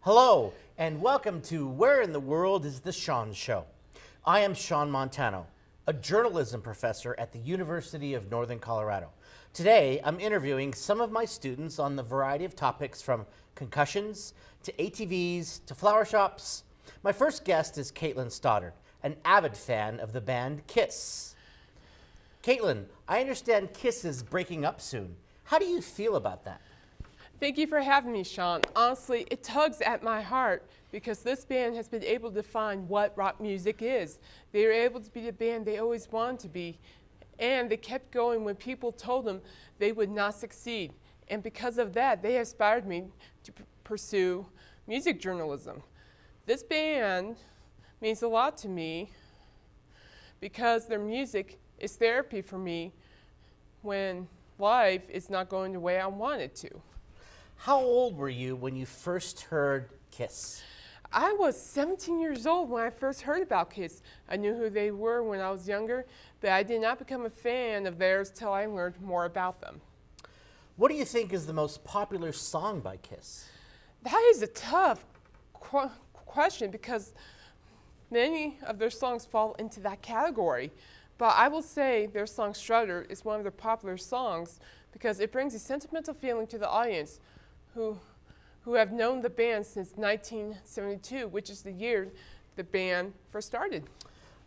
Hello, and welcome to Where in the World is the Shawn Show? I am Sean Montano, a journalism professor at the University of Northern Colorado. Today, I'm interviewing some of my students on the variety of topics from concussions to ATVs to flower shops. My first guest is Kaitlin Stoddard, an avid fan of the band Kiss. Kaitlin, I understand Kiss is breaking up soon. How do you feel about that? Thank you for having me, Sean. Honestly, it tugs at my heart because this band has been able to define what rock music is. They were able to be the band they always wanted to be, and they kept going when people told them they would not succeed. And because of that, they inspired me to pursue music journalism. This band means a lot to me because their music is therapy for me when life is not going the way I want it to. How old were you when you first heard Kiss? I was 17 years old when I first heard about Kiss. I knew who they were when I was younger, but I did not become a fan of theirs till I learned more about them. What do you think is the most popular song by Kiss? That is a tough question because many of their songs fall into that category. But I will say their song Estrada is one of their popular songs because it brings a sentimental feeling to the audience who have known the band since 1972, which is the year the band first started.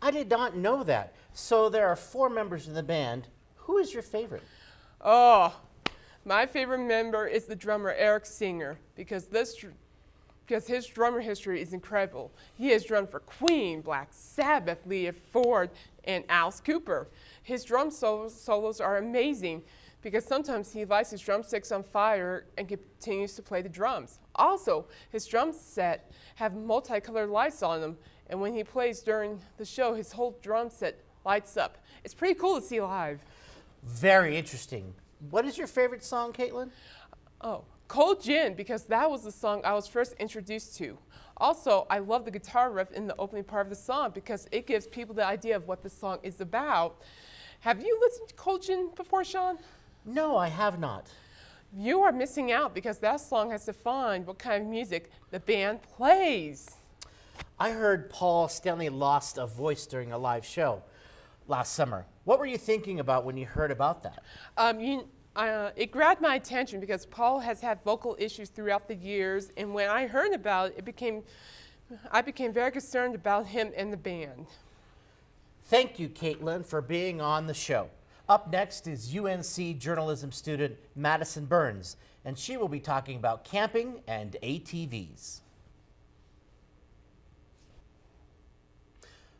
I did not know that. So there are 4 members in the band. Who is your favorite? Oh, my favorite member is the drummer Eric Singer because his drummer history is incredible. He has drummed for Queen, Black Sabbath, Leah Ford, and Alice Cooper. His drum solos are amazing because sometimes he lights his drumsticks on fire and continues to play the drums. Also, his drum set have multicolored lights on them, and when he plays during the show, his whole drum set lights up. It's pretty cool to see live. Very interesting. What is your favorite song, Kaitlin? Oh, Cold Gin, because that was the song I was first introduced to. Also, I love the guitar riff in the opening part of the song because it gives people the idea of what the song is about. Have you listened to Cold Gin before, Sean? No, I have not. You are missing out because that song has defined what kind of music the band plays. I heard Paul Stanley lost a voice during a live show last summer. What were you thinking about when you heard about that? It grabbed my attention because Paul has had vocal issues throughout the years, and when I heard about it, I became very concerned about him and the band. Thank you, Kaitlin, for being on the show. Up next is UNC journalism student Madison Burns, and she will be talking about camping and ATVs.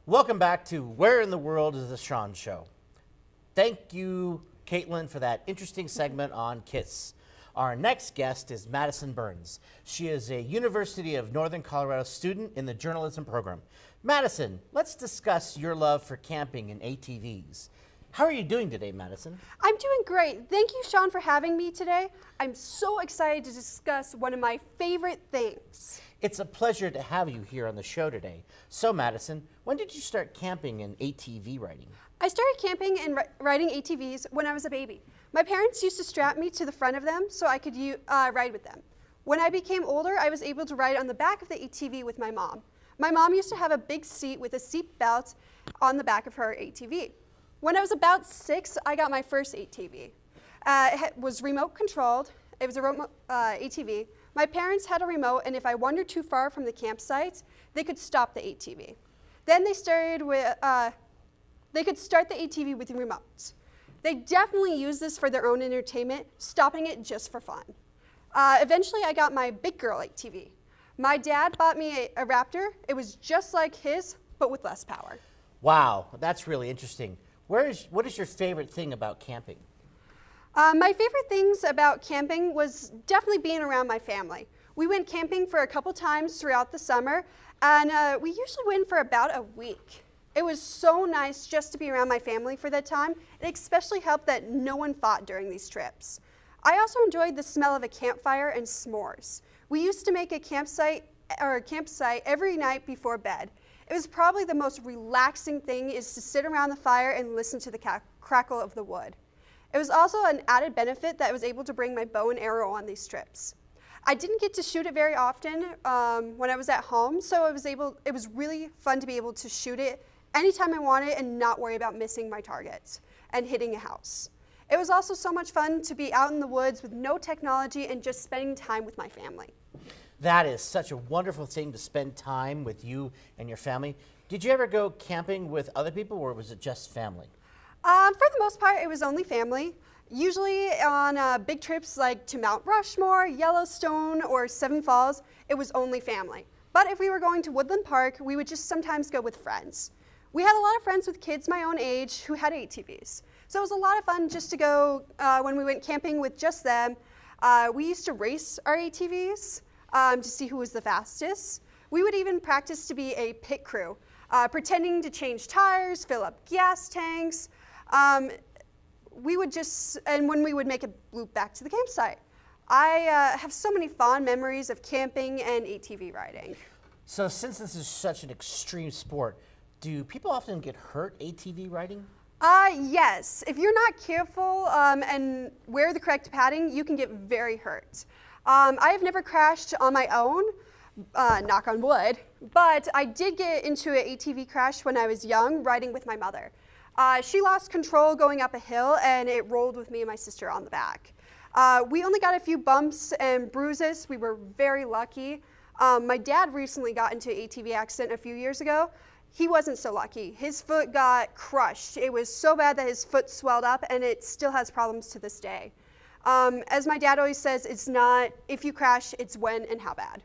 Welcome back to Where in the World is the Shawn Show? Thank you, Kaitlin, for that interesting segment on Kiss. Our next guest is Madison Burns. She is a University of Northern Colorado student in the journalism program. Madison, let's discuss your love for camping and ATVs. How are you doing today, Madison? I'm doing great. Thank you, Sean, for having me today. I'm so excited to discuss one of my favorite things. It's a pleasure to have you here on the show today. So, Madison, when did you start camping and ATV riding? I started camping and riding ATVs when I was a baby. My parents used to strap me to the front of them so I could ride with them. When I became older, I was able to ride on the back of the ATV with my mom. My mom used to have a big seat with a seat belt on the back of her ATV. When I was about 6, I got my first ATV. It was remote controlled. It was a remote ATV. My parents had a remote, and if I wandered too far from the campsite, they could stop the ATV. Then they could start the ATV with remotes. They definitely used this for their own entertainment, stopping it just for fun. Eventually, I got my big girl ATV. My dad bought me a Raptor. It was just like his, but with less power. Wow, that's really interesting. What is your favorite thing about camping? My favorite things about camping was definitely being around my family. We went camping for a couple times throughout the summer, and we usually went for about a week. It was so nice just to be around my family for that time. It especially helped that no one fought during these trips. I also enjoyed the smell of a campfire and s'mores. We used to make a campsite every night before bed. It was probably the most relaxing thing is to sit around the fire and listen to the crackle of the wood. It was also an added benefit that I was able to bring my bow and arrow on these trips. I didn't get to shoot it very often when I was at home, so it was really fun to be able to shoot it anytime I wanted and not worry about missing my targets and hitting a house. It was also so much fun to be out in the woods with no technology and just spending time with my family. That is such a wonderful thing to spend time with you and your family. Did you ever go camping with other people, or was it just family? For the most part, it was only family. Usually on big trips like to Mount Rushmore, Yellowstone, or Seven Falls, it was only family. But if we were going to Woodland Park, we would just sometimes go with friends. We had a lot of friends with kids my own age who had ATVs. So it was a lot of fun just to go when we went camping with just them. We used to race our ATVs to see who was the fastest. We would even practice to be a pit crew, pretending to change tires, fill up gas tanks. And when we would make a loop back to the campsite. I have so many fond memories of camping and ATV riding. So since this is such an extreme sport, do people often get hurt ATV riding? Yes. If you're not careful and wear the correct padding, you can get very hurt. I have never crashed on my own, knock on wood, but I did get into an ATV crash when I was young, riding with my mother. She lost control going up a hill and it rolled with me and my sister on the back. We only got a few bumps and bruises. We were very lucky. My dad recently got into an ATV accident a few years ago. He wasn't so lucky. His foot got crushed. It was so bad that his foot swelled up and it still has problems to this day. As my dad always says, it's not if you crash, it's when and how bad.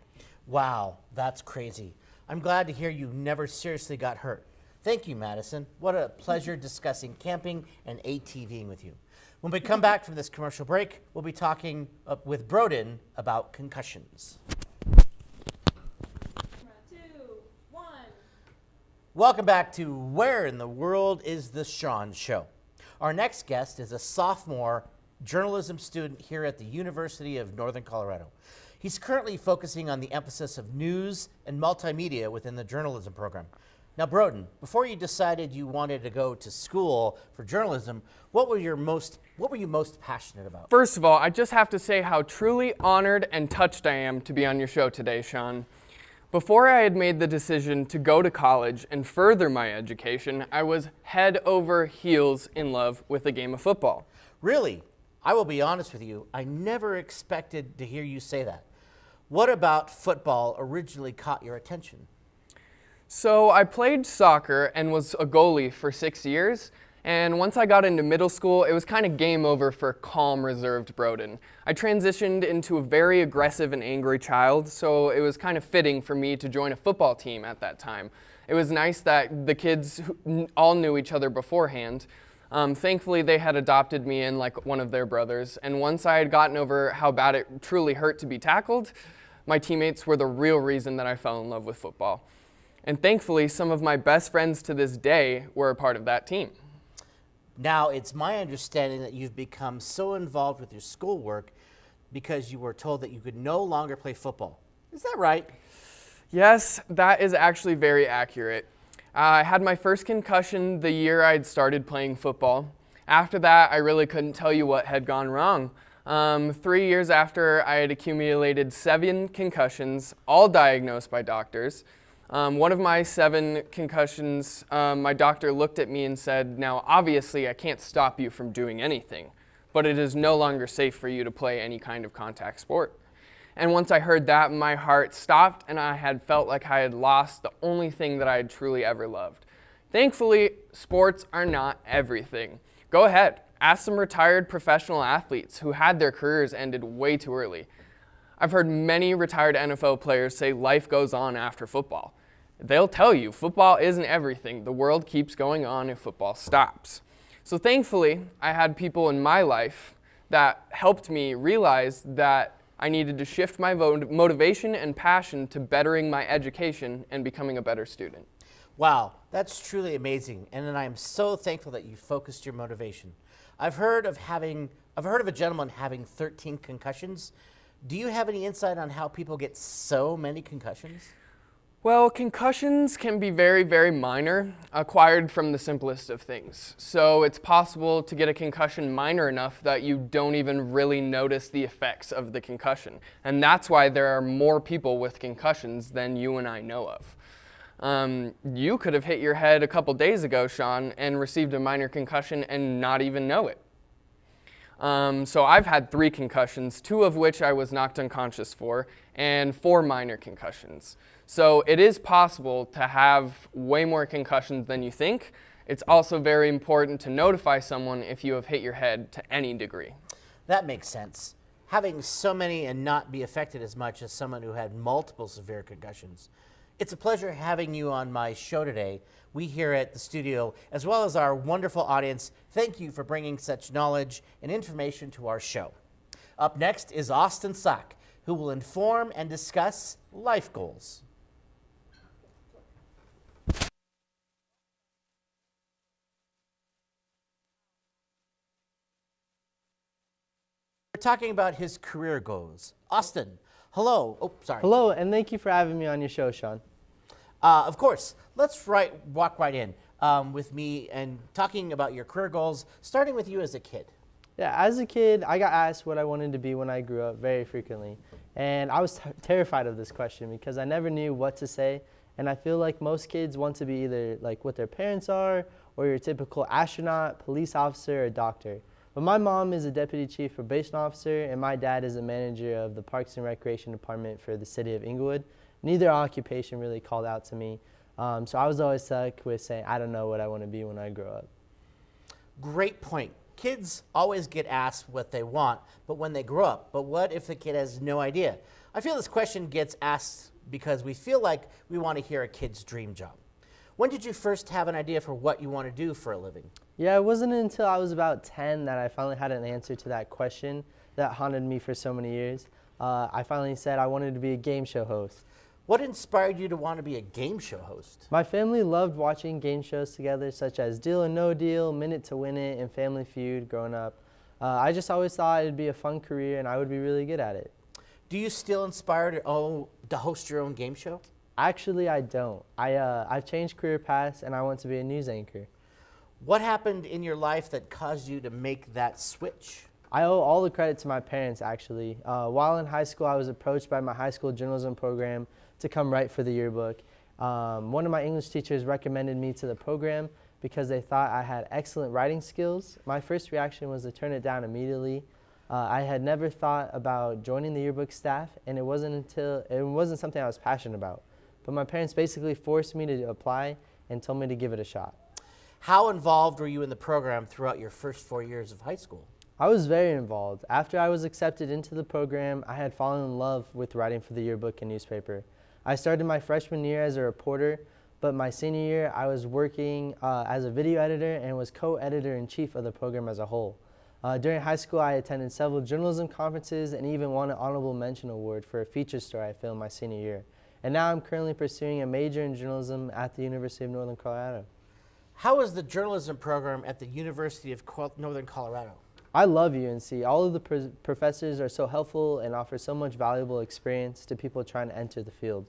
Wow, that's crazy. I'm glad to hear you never seriously got hurt. Thank you, Madison. What a pleasure discussing camping and ATVing with you. When we come back from this commercial break, we'll be talking with Broden about concussions. 2, 1. Welcome back to Where in the World is the Shawn Show? Our next guest is a sophomore journalism student here at the University of Northern Colorado. He's currently focusing on the emphasis of news and multimedia within the journalism program. Now, Broden, before you decided you wanted to go to school for journalism, what were you most passionate about? First of all, I just have to say how truly honored and touched I am to be on your show today, Shawn. Before I had made the decision to go to college and further my education, I was head over heels in love with the game of football. Really? I will be honest with you, I never expected to hear you say that. What about football originally caught your attention? So I played soccer and was a goalie for 6 years, and once I got into middle school, it was kind of game over for calm, reserved Broden. I transitioned into a very aggressive and angry child, so it was kind of fitting for me to join a football team at that time. It was nice that the kids all knew each other beforehand. Thankfully, they had adopted me in like one of their brothers, and once I had gotten over how bad it truly hurt to be tackled, my teammates were the real reason that I fell in love with football. And thankfully, some of my best friends to this day were a part of that team. Now, it's my understanding that you've become so involved with your schoolwork because you were told that you could no longer play football. Is that right? Yes, that is actually very accurate. I had my first concussion the year I'd started playing football. After that, I really couldn't tell you what had gone wrong. 3 years after, I had accumulated 7 concussions, all diagnosed by doctors. One of my 7 concussions, my doctor looked at me and said, "Now, obviously, I can't stop you from doing anything, but it is no longer safe for you to play any kind of contact sport." And once I heard that, my heart stopped, and I had felt like I had lost the only thing that I had truly ever loved. Thankfully, sports are not everything. Go ahead, ask some retired professional athletes who had their careers ended way too early. I've heard many retired NFL players say life goes on after football. They'll tell you football isn't everything. The world keeps going on if football stops. So thankfully, I had people in my life that helped me realize that I needed to shift my motivation and passion to bettering my education and becoming a better student. Wow, that's truly amazing, and then I am so thankful that you focused your motivation. I've heard of a gentleman having 13 concussions. Do you have any insight on how people get so many concussions? Well, concussions can be very, very minor, acquired from the simplest of things. So it's possible to get a concussion minor enough that you don't even really notice the effects of the concussion. And that's why there are more people with concussions than you and I know of. You could have hit your head a couple days ago, Shawn, and received a minor concussion and not even know it. So I've had 3 concussions, 2 of which I was knocked unconscious for, and 4 minor concussions. So it is possible to have way more concussions than you think. It's also very important to notify someone if you have hit your head to any degree. That makes sense. Having so many and not be affected as much as someone who had multiple severe concussions. It's a pleasure having you on my show today. We here at the studio, as well as our wonderful audience, thank you for bringing such knowledge and information to our show. Up next is Austin Sack, who will inform and discuss life goals. We're talking about his career goals. Austin, hello. Oh, sorry. Hello, and thank you for having me on your show, Shawn. Of course. Let's walk right in with me and talking about your career goals, starting with you as a kid. Yeah, as a kid, I got asked what I wanted to be when I grew up very frequently. And I was terrified of this question because I never knew what to say. And I feel like most kids want to be either like what their parents are or your typical astronaut, police officer, or doctor. But my mom is a deputy chief probation officer, and my dad is a manager of the Parks and Recreation Department for the city of Inglewood. Neither occupation really called out to me. So I was always stuck with saying, I don't know what I want to be when I grow up. Great point. Kids always get asked what they want, but when they grow up. But what if the kid has no idea? I feel this question gets asked because we feel like we want to hear a kid's dream job. When did you first have an idea for what you want to do for a living? Yeah, it wasn't until I was about 10 that I finally had an answer to that question that haunted me for so many years. I finally said I wanted to be a game show host. What inspired you to want to be a game show host? My family loved watching game shows together, such as Deal or No Deal, Minute to Win It, and Family Feud growing up. I just always thought it'd be a fun career and I would be really good at it. Do you still inspire to host your own game show? Actually, I don't. I've changed career paths and I want to be a news anchor. What happened in your life that caused you to make that switch? I owe all the credit to my parents, actually. While in high school, I was approached by my high school journalism program to come write for the yearbook. One of my English teachers recommended me to the program because they thought I had excellent writing skills. My first reaction was to turn it down immediately. I had never thought about joining the yearbook staff, and it wasn't something I was passionate about. But my parents basically forced me to apply and told me to give it a shot. How involved were you in the program throughout your first 4 years of high school? I was very involved. After I was accepted into the program, I had fallen in love with writing for the yearbook and newspaper. I started my freshman year as a reporter, but my senior year I was working as a video editor and was co-editor-in-chief of the program as a whole. During high school, I attended several journalism conferences and even won an honorable mention award for a feature story I filmed my senior year. And now I'm currently pursuing a major in journalism at the University of Northern Colorado. How is the journalism program at the University of Northern Colorado? I love UNC. All of the professors are so helpful and offer so much valuable experience to people trying to enter the field.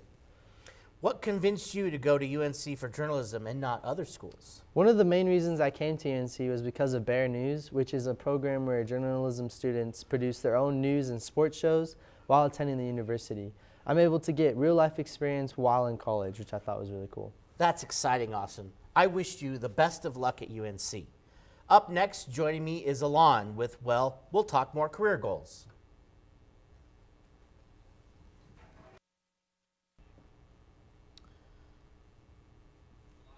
What convinced you to go to UNC for journalism and not other schools? One of the main reasons I came to UNC was because of Bear News, which is a program where journalism students produce their own news and sports shows while attending the university. I'm able to get real-life experience while in college, which I thought was really cool. That's exciting, Austin. I wish you the best of luck at UNC. Up next, joining me is Alon with, well, we'll talk more career goals.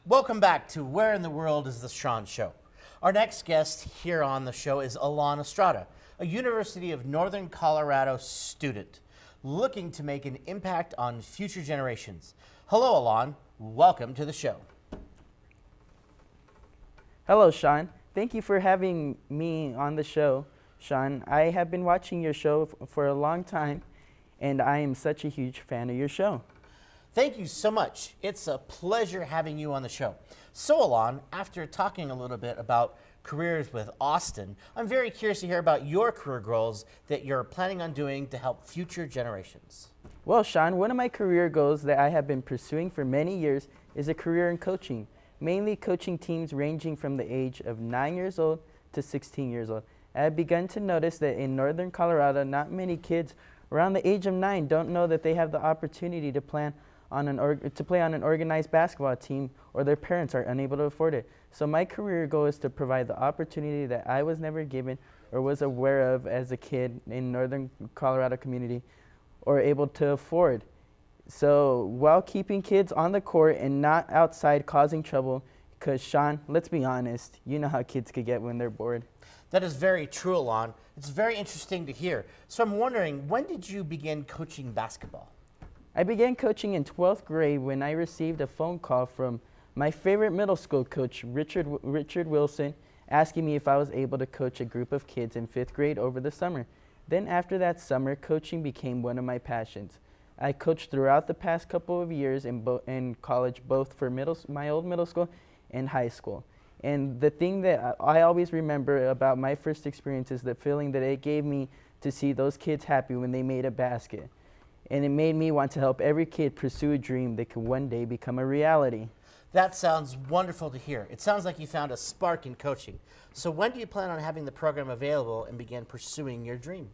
Welcome back to Where in the World is the Shawn Show. Our next guest here on the show is Alon Estrada, a University of Northern Colorado student looking to make an impact on future generations. Hello, Alon. Welcome to the show. Hello, Shawn. Thank you for having me on the show, Shawn. I have been watching your show for a long time, and I am such a huge fan of your show. Thank you so much. It's a pleasure having you on the show. So, Alon, after talking a little bit about careers with Austin, I'm very curious to hear about your career goals that you're planning on doing to help future generations. Well, Shawn, one of my career goals that I have been pursuing for many years is a career in coaching, mainly coaching teams ranging from the age of 9 years old to 16 years old. I have begun to notice that in northern Colorado, not many kids around the age of 9 don't know that they have the opportunity to play on an organized basketball team, or their parents are unable to afford it. So my career goal is to provide the opportunity that I was never given or was aware of as a kid in northern Colorado community or able to afford. So while keeping kids on the court and not outside causing trouble, because Shawn, let's be honest, you know how kids could get when they're bored. That is very true, Alon. It's very interesting to hear. So I'm wondering, when did you begin coaching basketball? I began coaching in 12th grade when I received a phone call from my favorite middle school coach, Richard Wilson, asking me if I was able to coach a group of kids in 5th grade over the summer. Then after that summer, coaching became one of my passions. I coached throughout the past couple of years in college, both for my old middle school and high school. And the thing that I always remember about my first experience is the feeling that it gave me to see those kids happy when they made a basket. And it made me want to help every kid pursue a dream that could one day become a reality. That sounds wonderful to hear. It sounds like you found a spark in coaching. So when do you plan on having the program available and begin pursuing your dream?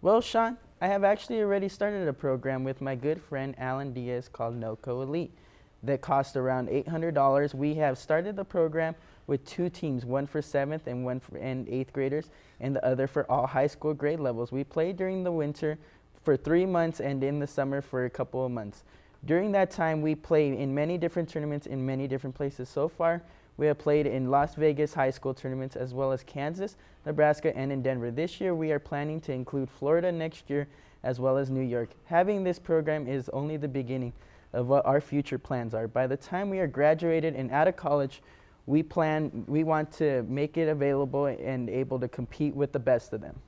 Well, Shawn, I have actually already started a program with my good friend Alan Diaz called NOCO Elite that costs around $800. We have started the program with 2 teams, one for 7th and one for 8th graders, and the other for all high school grade levels. We play during the winter for 3 months and in the summer for a couple of months. During that time, we play in many different tournaments in many different places. So far, we have played in Las Vegas high school tournaments as well as Kansas, Nebraska, and in Denver. This year, we are planning to include Florida next year as well as New York. Having this program is only the beginning of what our future plans are. By the time we are graduated and out of college, we want to make it available and able to compete with the best of them.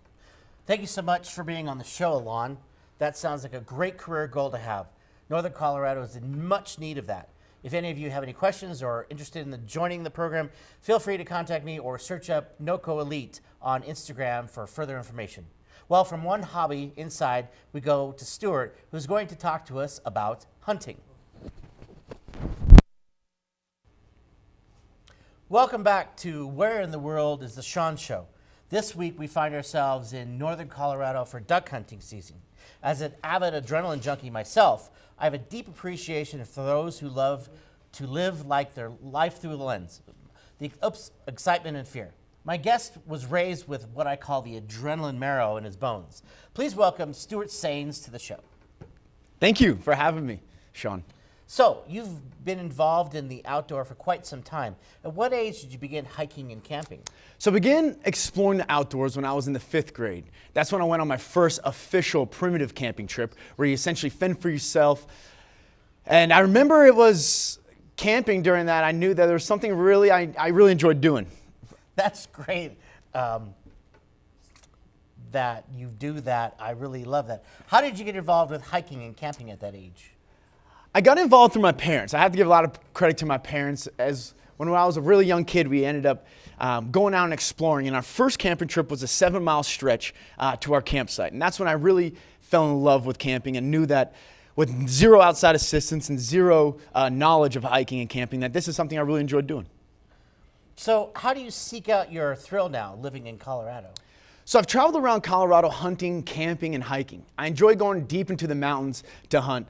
Thank you so much for being on the show, Alon. That sounds like a great career goal to have. Northern Colorado is in much need of that. If any of you have any questions or are interested in joining the program, feel free to contact me or search up NOCO Elite on Instagram for further information. Well, from one hobby inside, we go to Stuart, who's going to talk to us about hunting. Welcome back to Where in the World is the Shawn Show. This week we find ourselves in northern Colorado for duck hunting season. As an avid adrenaline junkie myself, I have a deep appreciation for those who love to live like their life through the lens, the excitement and fear. My guest was raised with what I call the adrenaline marrow in his bones. Please welcome Stuart Saenz to the show. Thank you for having me, Shawn. So, you've been involved in the outdoor for quite some time. At what age did you begin hiking and camping? So I began exploring the outdoors when I was in the 5th grade. That's when I went on my first official primitive camping trip, where you essentially fend for yourself. And I remember it was camping during that. I knew that there was something I really enjoyed doing. That's great that you do that. I really love that. How did you get involved with hiking and camping at that age? I got involved through my parents. I have to give a lot of credit to my parents. As when I was a really young kid, we ended up going out and exploring. And our first camping trip was a 7-mile stretch to our campsite. And that's when I really fell in love with camping and knew that with zero outside assistance and zero knowledge of hiking and camping, that this is something I really enjoyed doing. So how do you seek out your thrill now, living in Colorado? So I've traveled around Colorado hunting, camping, and hiking. I enjoy going deep into the mountains to hunt,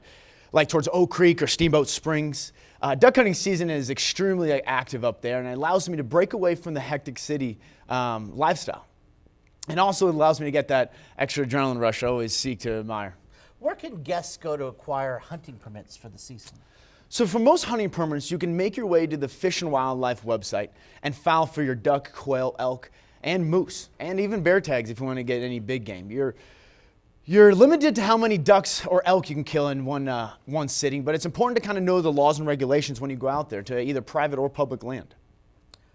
like towards Oak Creek or Steamboat Springs. Duck hunting season is extremely active up there, and it allows me to break away from the hectic city lifestyle. And also it allows me to get that extra adrenaline rush I always seek to admire. Where can guests go to acquire hunting permits for the season? So for most hunting permits, you can make your way to the Fish and Wildlife website and file for your duck, quail, elk, and moose, and even bear tags if you want to get any big game. You're limited to how many ducks or elk you can kill in one sitting, but it's important to kind of know the laws and regulations when you go out there to either private or public land.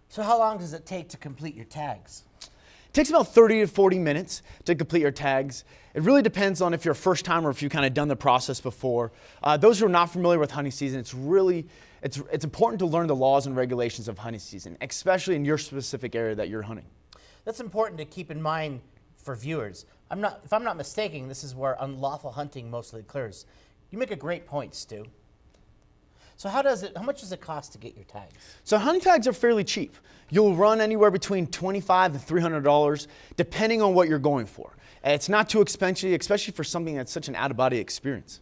So how long does it take to complete your tags? It takes about 30 to 40 minutes to complete your tags. It really depends on if you're a first timer or if you've kind of done the process before. Those who are not familiar with hunting season, it's important to learn the laws and regulations of hunting season, especially in your specific area that you're hunting. That's important to keep in mind for viewers. If I'm not mistaken, this is where unlawful hunting mostly occurs. You make a great point, Stu. So how much does it cost to get your tags? So hunting tags are fairly cheap. You'll run anywhere between $25 and $300, depending on what you're going for. It's not too expensive, especially for something that's such an out-of-body experience.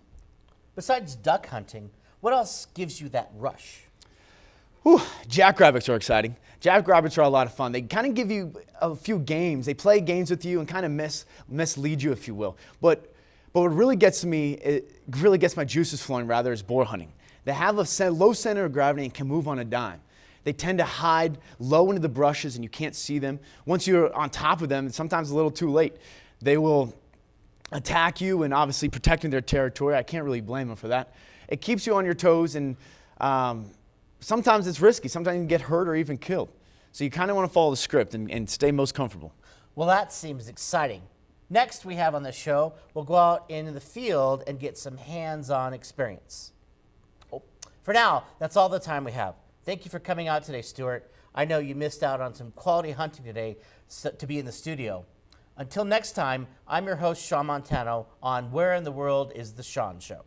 Besides duck hunting, what else gives you that rush? Whew, jackrabbits are exciting. Jackrabbits are a lot of fun. They kind of give you a few games. They play games with you and kind of mislead you, if you will. But what really gets me, it really gets my juices flowing rather, is boar hunting. They have a low center of gravity and can move on a dime. They tend to hide low into the brushes and you can't see them. Once you're on top of them, it's sometimes a little too late. They will attack you and obviously protecting their territory. I can't really blame them for that. It keeps you on your toes and sometimes it's risky. Sometimes you can get hurt or even killed. So you kind of want to follow the script and stay most comfortable. Well, that seems exciting. Next we have on the show, we'll go out into the field and get some hands-on experience. For now, that's all the time we have. Thank you for coming out today, Stuart. I know you missed out on some quality hunting today to be in the studio. Until next time, I'm your host, Shawn Montano, on Where in the World is the Shawn Show.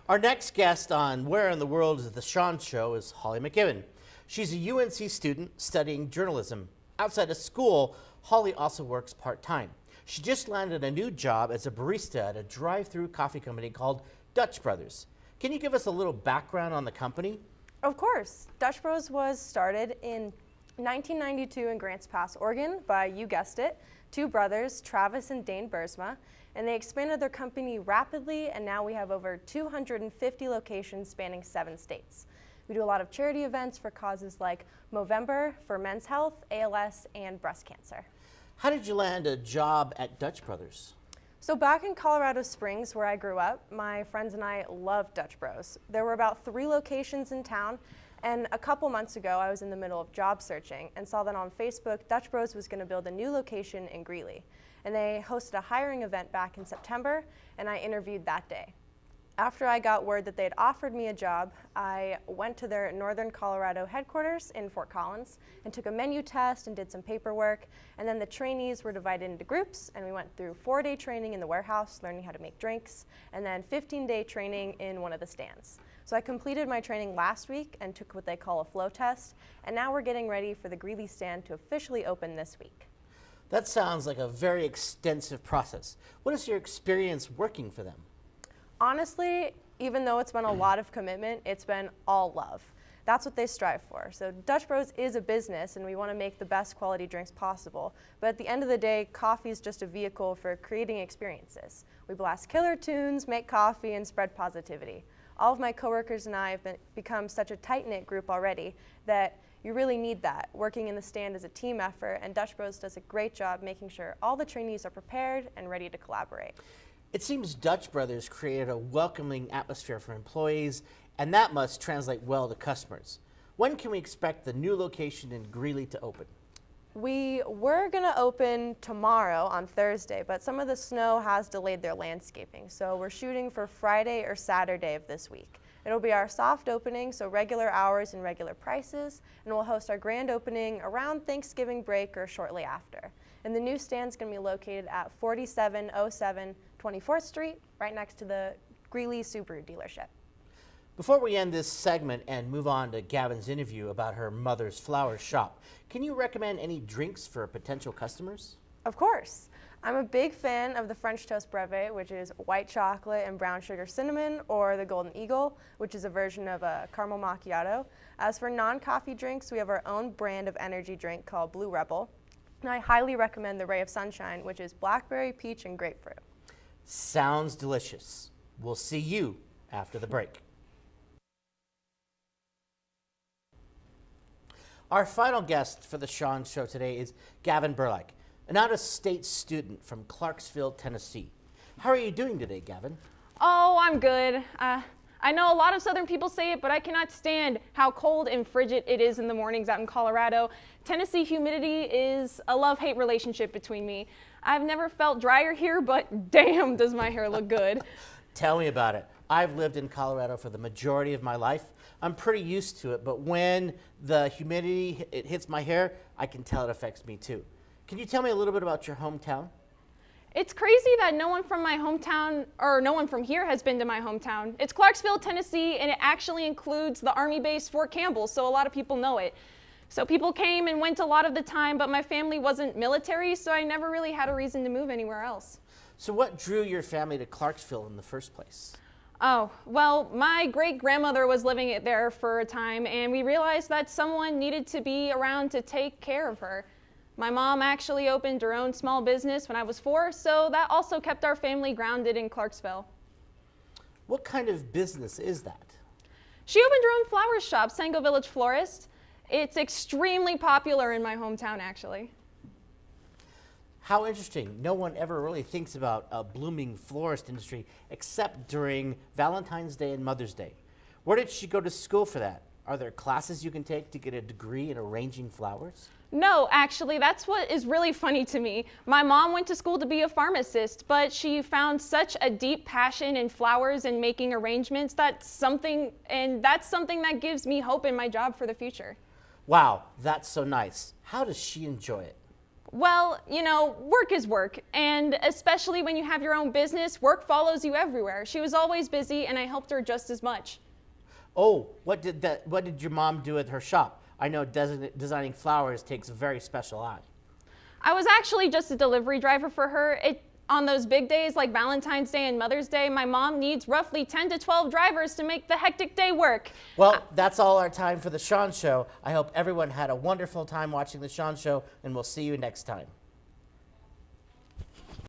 Our next guest on Where in the World is the Shawn Show is Halima Kevin. She's a UNC student studying journalism. Outside of school, Holly also works part-time. She just landed a new job as a barista at a drive-through coffee company called Dutch Brothers. Can you give us a little background on the company? Of course. Dutch Bros was started in 1992 in Grants Pass, Oregon by, you guessed it, two brothers, Travis and Dane Bursma, and they expanded their company rapidly, and now we have over 250 locations spanning 7 states. We do a lot of charity events for causes like Movember for men's health, ALS, and breast cancer. How did you land a job at Dutch Brothers? So back in Colorado Springs, where I grew up, my friends and I loved Dutch Bros. There were about 3 locations in town, and a couple months ago, I was in the middle of job searching and saw that on Facebook, Dutch Bros was going to build a new location in Greeley. And they hosted a hiring event back in September, and I interviewed that day. After I got word that they'd offered me a job, I went to their Northern Colorado headquarters in Fort Collins and took a menu test and did some paperwork. And then the trainees were divided into groups, and we went through 4-day training in the warehouse, learning how to make drinks, and then 15-day training in one of the stands. So I completed my training last week and took what they call a flow test, and now we're getting ready for the Greeley stand to officially open this week. That sounds like a very extensive process. What is your experience working for them? Honestly, even though it's been a lot of commitment, it's been all love. That's what they strive for. So Dutch Bros is a business and we want to make the best quality drinks possible. But at the end of the day, coffee is just a vehicle for creating experiences. We blast killer tunes, make coffee, and spread positivity. All of my coworkers and I have become such a tight-knit group already that you really need that, working in the stand as a team effort, and Dutch Bros does a great job making sure all the trainees are prepared and ready to collaborate. It seems Dutch Brothers created a welcoming atmosphere for employees, and that must translate well to customers. When can we expect the new location in Greeley to open? We were going to open tomorrow on Thursday, but some of the snow has delayed their landscaping, so we're shooting for Friday or Saturday of this week. It'll be our soft opening, so regular hours and regular prices, and we'll host our grand opening around Thanksgiving break or shortly after. And the new stand's going to be located at 4707 24th Street, right next to the Greeley Subaru dealership. Before we end this segment and move on to Gavin's interview about her mother's flower shop, can you recommend any drinks for potential customers? Of course. I'm a big fan of the French Toast Brevet, which is white chocolate and brown sugar cinnamon, or the Golden Eagle, which is a version of a caramel macchiato. As for non-coffee drinks, we have our own brand of energy drink called Blue Rebel. And I highly recommend the Ray of Sunshine, which is blackberry, peach, and grapefruit. Sounds delicious. We'll see you after the break. Our final guest for the Shawn Show today is Gavin Berlocq, an out-of-state student from Clarksville, Tennessee. How are you doing today, Gavin? Oh, I'm good. I know a lot of Southern people say it, but I cannot stand how cold and frigid it is in the mornings out in Colorado. Tennessee humidity is a love-hate relationship between me. I've never felt drier here, but damn, does my hair look good. Tell me about it. I've lived in Colorado for the majority of my life. I'm pretty used to it, but when the humidity hits my hair, I can tell it affects me too. Can you tell me a little bit about your hometown? It's crazy that no one from my hometown, or no one from here, has been to my hometown. It's Clarksville, Tennessee, and it actually includes the Army base Fort Campbell, so a lot of people know it. So people came and went a lot of the time, but my family wasn't military, so I never really had a reason to move anywhere else. So what drew your family to Clarksville in the first place? Oh, well, my great-grandmother was living there for a time, and we realized that someone needed to be around to take care of her. My mom actually opened her own small business when I was 4, so that also kept our family grounded in Clarksville. What kind of business is that? She opened her own flower shop, Sango Village Florist. It's extremely popular in my hometown, actually. How interesting. No one ever really thinks about a blooming florist industry except during Valentine's Day and Mother's Day. Where did she go to school for that? Are there classes you can take to get a degree in arranging flowers? No, actually, that's what is really funny to me. My mom went to school to be a pharmacist, but she found such a deep passion in flowers and making arrangements. That's something that gives me hope in my job for the future. Wow, that's so nice. How does she enjoy it? Well, you know, work is work, and especially when you have your own business, work follows you everywhere. She was always busy, and I helped her just as much. Oh, what did your mom do at her shop? I know designing flowers takes a very special eye. I was actually just a delivery driver for her. On those big days like Valentine's Day and Mother's Day, my mom needs roughly 10 to 12 drivers to make the hectic day work. Well, that's all our time for the Shawn Show. I hope everyone had a wonderful time watching the Shawn Show, and we'll see you next time.